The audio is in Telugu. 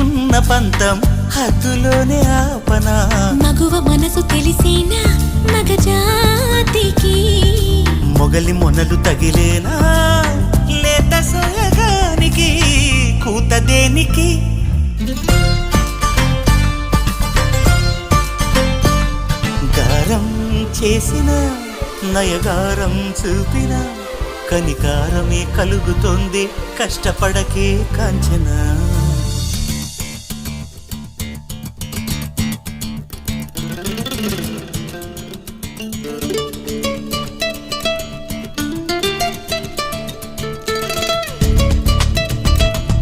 నీకున్న పంతం హద్దులోనే ఆపనా మగువ మనసు తెలిసేనా మగజాతికి మొగలి మొనలు తగిలేనా లేత సోయగానికి కూత దేనికి గారం చేసిన నయగారం చూపిన కనికారమే కలుగుతోంది కష్టపడకే కాంచనా